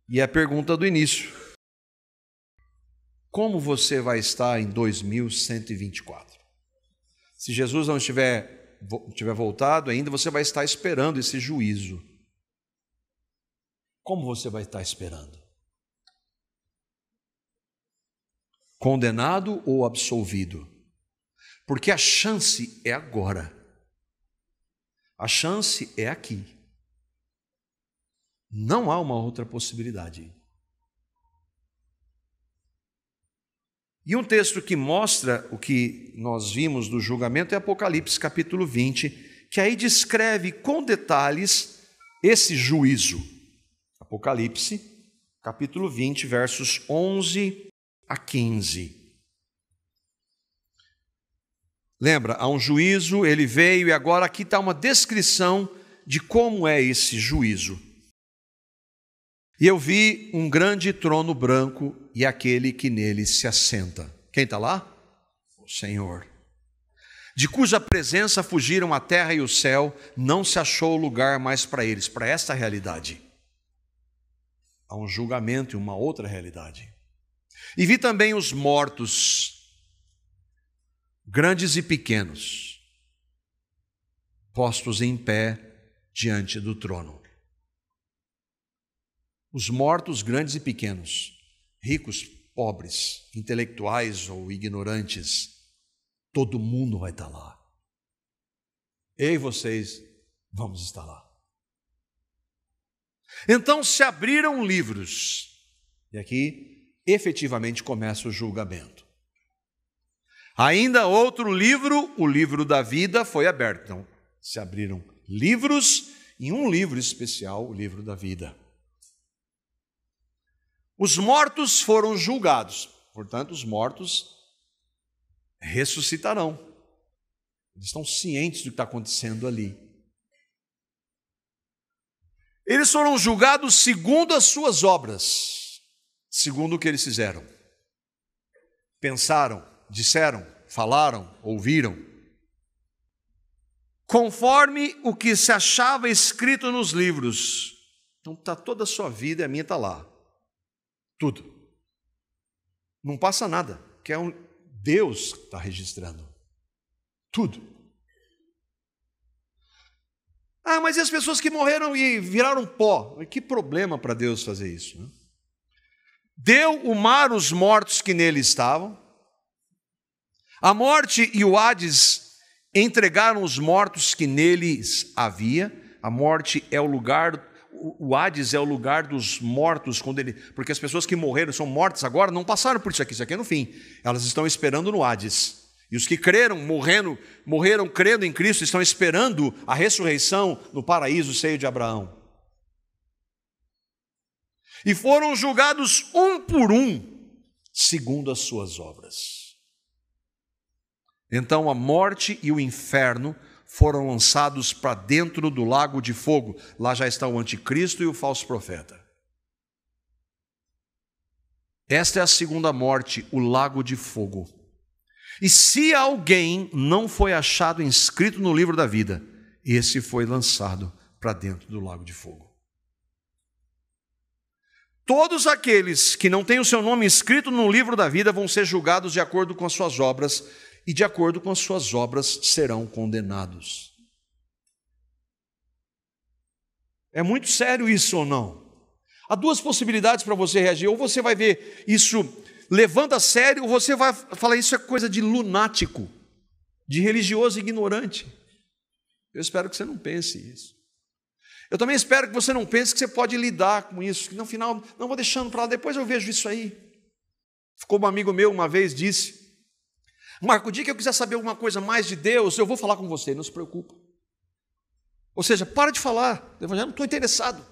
E é a pergunta do início. Como você vai estar em 2124? Se Jesus não tiver voltado ainda, você vai estar esperando esse juízo. Como você vai estar esperando? Condenado ou absolvido? Porque a chance é agora. A chance é aqui. Não há uma outra possibilidade. E um texto que mostra o que nós vimos do julgamento é Apocalipse capítulo 20, que aí descreve com detalhes esse juízo. Apocalipse capítulo 20, versos 11 a 15. Lembra, há um juízo, ele veio e agora aqui está uma descrição de como é esse juízo. E eu vi um grande trono branco e aquele que nele se assenta. Quem está lá? O Senhor. De cuja presença fugiram a terra e o céu, não se achou lugar mais para eles, para esta realidade. Há um julgamento e uma outra realidade. E vi também os mortos, grandes e pequenos, postos em pé diante do trono. Os mortos, grandes e pequenos, ricos, pobres, intelectuais ou ignorantes, todo mundo vai estar lá. Eu e vocês vamos estar lá. Então se abriram livros, e aqui efetivamente começa o julgamento. Ainda outro livro, o livro da vida, foi aberto. Então se abriram livros, e um livro especial, o livro da vida. Os mortos foram julgados, portanto, os mortos ressuscitarão. Eles estão cientes do que está acontecendo ali. Eles foram julgados segundo as suas obras, segundo o que eles fizeram. Pensaram, disseram, falaram, ouviram. Conforme o que se achava escrito nos livros. Então está toda a sua vida e a minha está lá. Tudo. Não passa nada, que é Deus que está registrando. Tudo. Ah, mas e as pessoas que morreram e viraram pó? Que problema para Deus fazer isso, né? Deu o mar os mortos que nele estavam. A morte e o Hades entregaram os mortos que neles havia. A morte é o lugar... O Hades é o lugar dos mortos, porque as pessoas que morreram, são mortas agora, não passaram por isso aqui é no fim. Elas estão esperando no Hades. E os que creram, morreram crendo em Cristo, estão esperando a ressurreição no paraíso, seio de Abraão. E foram julgados um por um, segundo as suas obras. Então a morte e o inferno foram lançados para dentro do lago de fogo. Lá já está o anticristo e o falso profeta. Esta é a segunda morte, o lago de fogo. E se alguém não foi achado inscrito no livro da vida, esse foi lançado para dentro do lago de fogo. Todos aqueles que não têm o seu nome escrito no livro da vida vão ser julgados de acordo com as suas obras, e de acordo com as suas obras serão condenados. É muito sério isso ou não? Há duas possibilidades para você reagir. Ou você vai ver isso levando a sério, ou você vai falar isso é coisa de lunático, de religioso ignorante. Eu espero que você não pense isso. Eu também espero que você não pense que você pode lidar com isso, que no final, não vou deixando para lá, depois eu vejo isso aí. Ficou um amigo meu uma vez, disse: Marco, o dia que eu quiser saber alguma coisa mais de Deus, eu vou falar com você, não se preocupe. Ou seja, para de falar do evangelho, não estou interessado.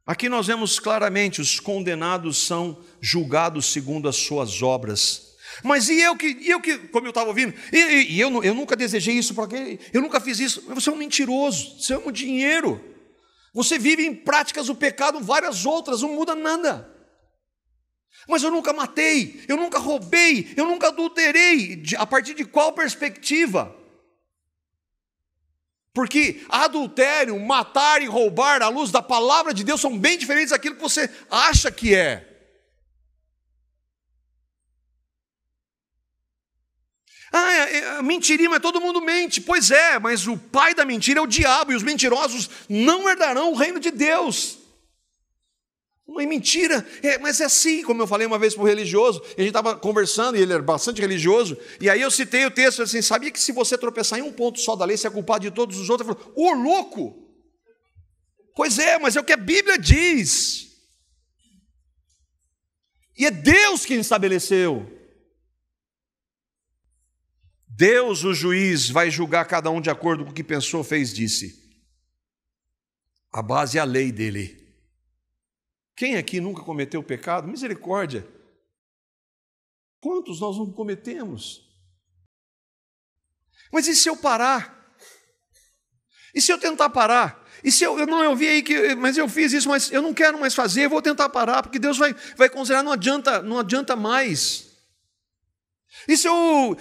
Aqui nós vemos claramente, os condenados são julgados segundo as suas obras. Mas e eu que como eu estava ouvindo, eu nunca desejei isso para alguém, eu nunca fiz isso. Você é um mentiroso, você ama o dinheiro. Você vive em práticas do pecado, várias outras, não muda nada. Mas eu nunca matei, eu nunca roubei, eu nunca adulterei. A partir de qual perspectiva? Porque adultério, matar e roubar à luz da palavra de Deus são bem diferentes daquilo que você acha que é. Mentiria, mas todo mundo mente. Pois é, mas o pai da mentira é o diabo, e os mentirosos não herdarão o reino de Deus. Uma mentira, mas é assim, como eu falei uma vez para o religioso, a gente estava conversando, e ele era bastante religioso, e aí eu citei o texto assim: sabia que se você tropeçar em um ponto só da lei, você é culpado de todos os outros? Ele falou: ô louco! Pois é, mas é o que a Bíblia diz. E é Deus quem estabeleceu. Deus, o juiz, vai julgar cada um de acordo com o que pensou, fez, disse. A base é a lei dele. Quem aqui nunca cometeu pecado? Misericórdia. Quantos nós não cometemos? Mas e se eu parar? E se eu tentar parar? E se eu vi aí que, mas eu fiz isso, mas eu não quero mais fazer, eu vou tentar parar, porque Deus vai considerar, não adianta mais. E se eu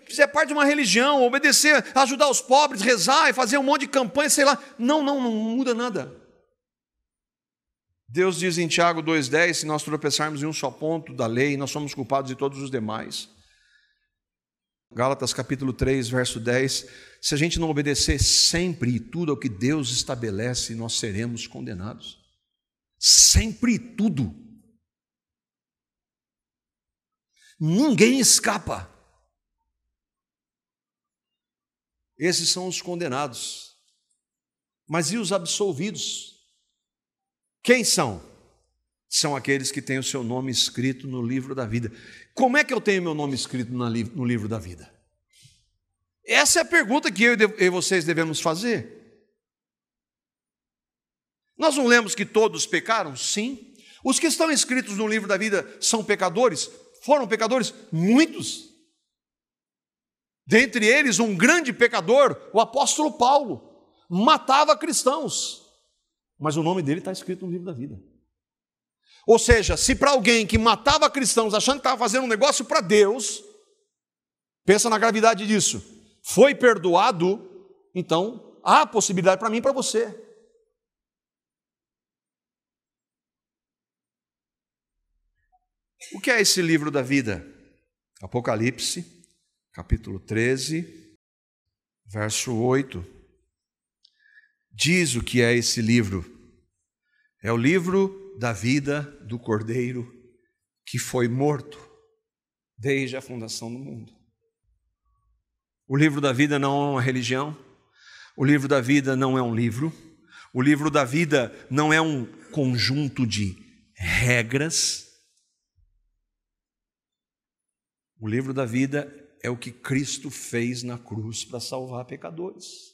fizer parte de uma religião, obedecer, ajudar os pobres, rezar e fazer um monte de campanha, sei lá, não muda nada. Deus diz em Tiago 2,10, se nós tropeçarmos em um só ponto da lei, nós somos culpados de todos os demais. Gálatas capítulo 3, verso 10, se a gente não obedecer sempre e tudo ao que Deus estabelece, nós seremos condenados. Sempre e tudo. Ninguém escapa. Esses são os condenados. Mas e os absolvidos? Quem são? São aqueles que têm o seu nome escrito no livro da vida. Como é que eu tenho meu nome escrito no livro da vida? Essa é a pergunta que eu e vocês devemos fazer. Nós não lemos que todos pecaram? Sim. Os que estão escritos no livro da vida são pecadores? Foram pecadores? Muitos. Dentre eles, um grande pecador, o apóstolo Paulo, matava cristãos. Mas o nome dele está escrito no livro da vida. Ou seja, se para alguém que matava cristãos achando que estava fazendo um negócio para Deus, pensa na gravidade disso, foi perdoado, então há possibilidade para mim e para você. O que é esse livro da vida? Apocalipse, capítulo 13, verso 8. Diz o que é esse livro. É o livro da vida do Cordeiro que foi morto desde a fundação do mundo. O livro da vida não é uma religião. O livro da vida não é um livro. O livro da vida não é um conjunto de regras. O livro da vida é o que Cristo fez na cruz para salvar pecadores.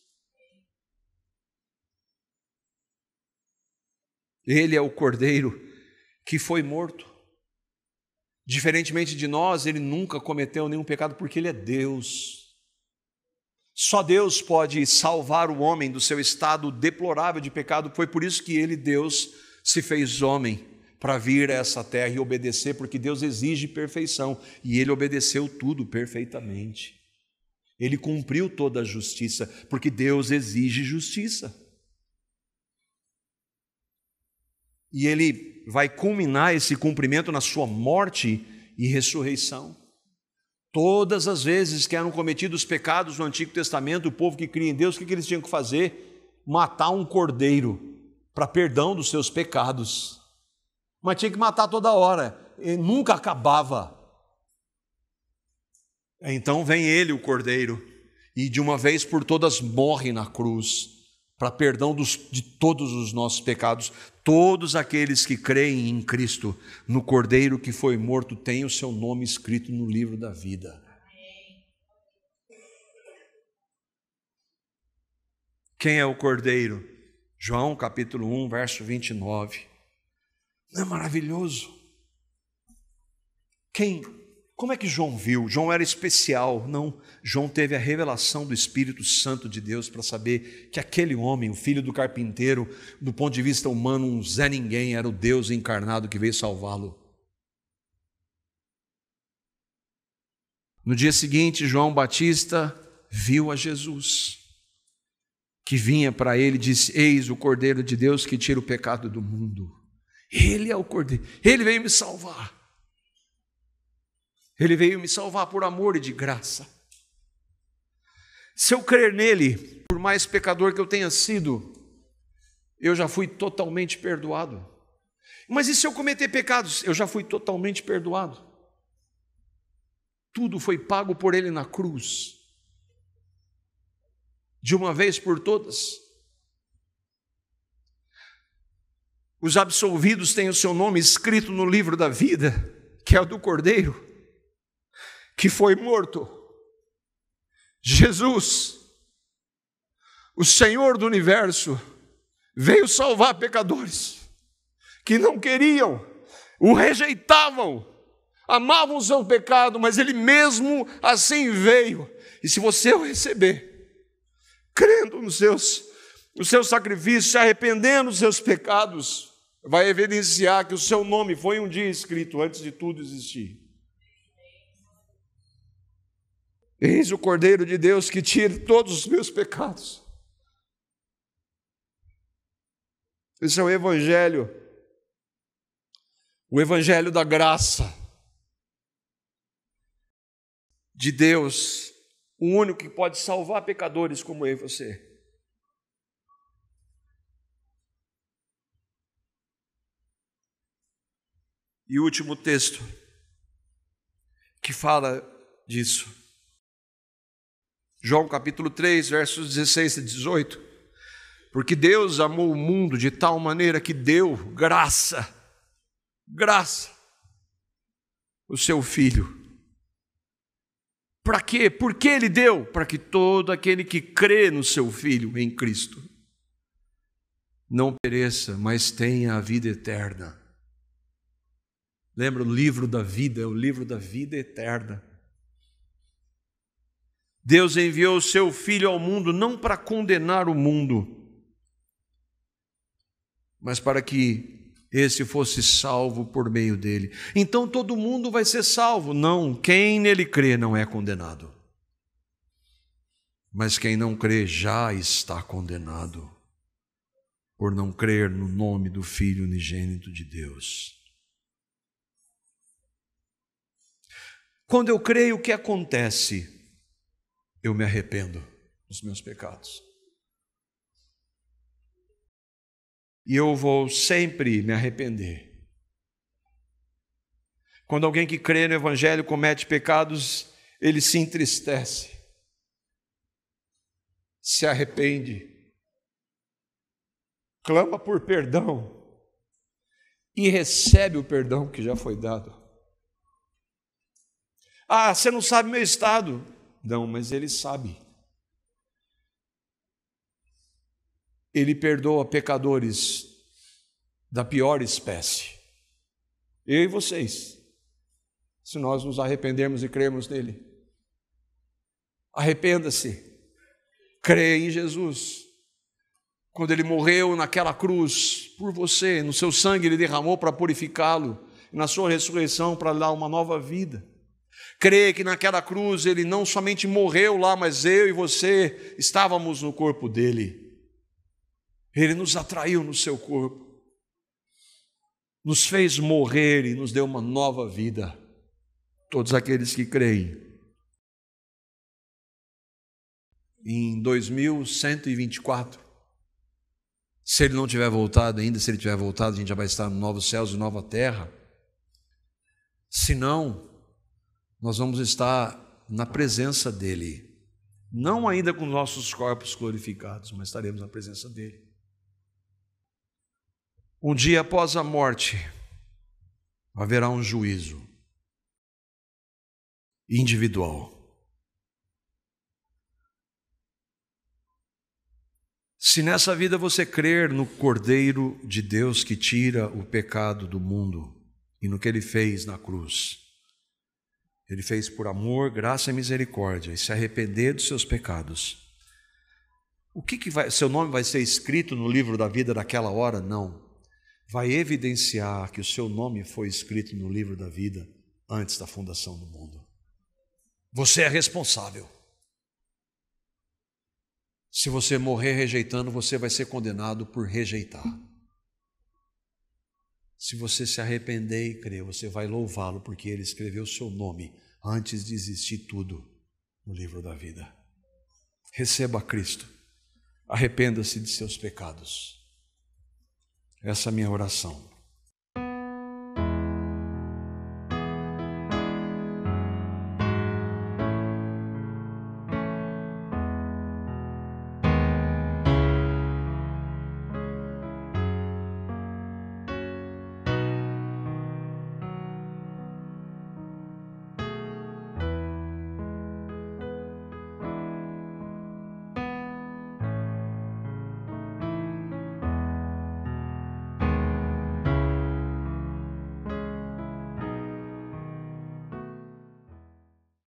Ele é o Cordeiro que foi morto. Diferentemente de nós, ele nunca cometeu nenhum pecado, porque ele é Deus. Só Deus pode salvar o homem do seu estado deplorável de pecado. Foi por isso que ele, Deus, se fez homem, para vir a essa terra e obedecer, porque Deus exige perfeição, e ele obedeceu tudo perfeitamente. Ele cumpriu toda a justiça, porque Deus exige justiça. E ele vai culminar esse cumprimento na sua morte e ressurreição. Todas as vezes que eram cometidos pecados no Antigo Testamento, o povo que cria em Deus, o que eles tinham que fazer? Matar um cordeiro para perdão dos seus pecados. Mas tinha que matar toda hora, e nunca acabava. Então vem ele, o cordeiro, e de uma vez por todas morre na cruz, para perdão de todos os nossos pecados. Todos aqueles que creem em Cristo, no Cordeiro que foi morto, têm o seu nome escrito no livro da vida. Quem é o Cordeiro? João capítulo 1, verso 29. Não é maravilhoso? Como é que João viu? João era especial? Não, João teve a revelação do Espírito Santo de Deus para saber que aquele homem, o filho do carpinteiro, do ponto de vista humano, um Zé Ninguém, era o Deus encarnado que veio salvá-lo. No dia seguinte, João Batista viu a Jesus, que vinha para ele e disse: eis o Cordeiro de Deus que tira o pecado do mundo. Ele é o Cordeiro, ele veio me salvar. Ele veio me salvar por amor e de graça. Se eu crer nele, por mais pecador que eu tenha sido, eu já fui totalmente perdoado. Mas e se eu cometer pecados? Eu já fui totalmente perdoado. Tudo foi pago por ele na cruz, de uma vez por todas. Os absolvidos têm o seu nome escrito no livro da vida, que é o do Cordeiro, que foi morto. Jesus, o Senhor do universo, veio salvar pecadores que não queriam, o rejeitavam, amavam o seu pecado, mas Ele mesmo assim veio. E se você o receber, crendo no seu sacrifício, se arrependendo dos seus pecados, vai evidenciar que o seu nome foi um dia escrito antes de tudo existir. Eis o Cordeiro de Deus que tira todos os meus pecados. Esse é o Evangelho da graça de Deus, o único que pode salvar pecadores como eu e você. E o último texto que fala disso, João capítulo 3, versos 16 e 18. Porque Deus amou o mundo de tal maneira que deu graça, o seu Filho. Para quê? Por que Ele deu? Para que todo aquele que crê no seu Filho, em Cristo, não pereça, mas tenha a vida eterna. Lembra, o livro da vida é o livro da vida eterna. Deus enviou o seu Filho ao mundo não para condenar o mundo, mas para que esse fosse salvo por meio dele. Então todo mundo vai ser salvo? Não, quem nele crê não é condenado. Mas quem não crê já está condenado, por não crer no nome do Filho unigênito de Deus. Quando eu creio, o que acontece? Eu me arrependo dos meus pecados. E eu vou sempre me arrepender. Quando alguém que crê no Evangelho comete pecados, ele se entristece, se arrepende, clama por perdão e recebe o perdão que já foi dado. Ah, você não sabe meu estado. Não, mas Ele sabe. Ele perdoa pecadores da pior espécie. Eu e vocês, se nós nos arrependermos e crermos nele. Arrependa-se. Creia em Jesus. Quando Ele morreu naquela cruz por você, no seu sangue Ele derramou para purificá-lo, e na sua ressurreição para dar uma nova vida. Creia que naquela cruz Ele não somente morreu lá, mas eu e você estávamos no corpo dEle. Ele nos atraiu no seu corpo, nos fez morrer e nos deu uma nova vida. Todos aqueles que creem. Em 2124, se Ele não tiver voltado ainda, se Ele tiver voltado, a gente já vai estar no novos céus e nova terra. Se não, nós vamos estar na presença dEle, não ainda com nossos corpos glorificados, mas estaremos na presença dEle. Um dia após a morte, haverá um juízo individual. Se nessa vida você crer no Cordeiro de Deus que tira o pecado do mundo e no que Ele fez na cruz, Ele fez por amor, graça e misericórdia, e se arrepender dos seus pecados, o que vai? Seu nome vai ser escrito no livro da vida daquela hora? Não. Vai evidenciar que o seu nome foi escrito no livro da vida antes da fundação do mundo. Você é responsável. Se você morrer rejeitando, você vai ser condenado por rejeitar. Se você se arrepender e crer, você vai louvá-lo, porque Ele escreveu o seu nome antes de existir tudo no livro da vida. Receba Cristo. Arrependa-se de seus pecados. Essa é a minha oração.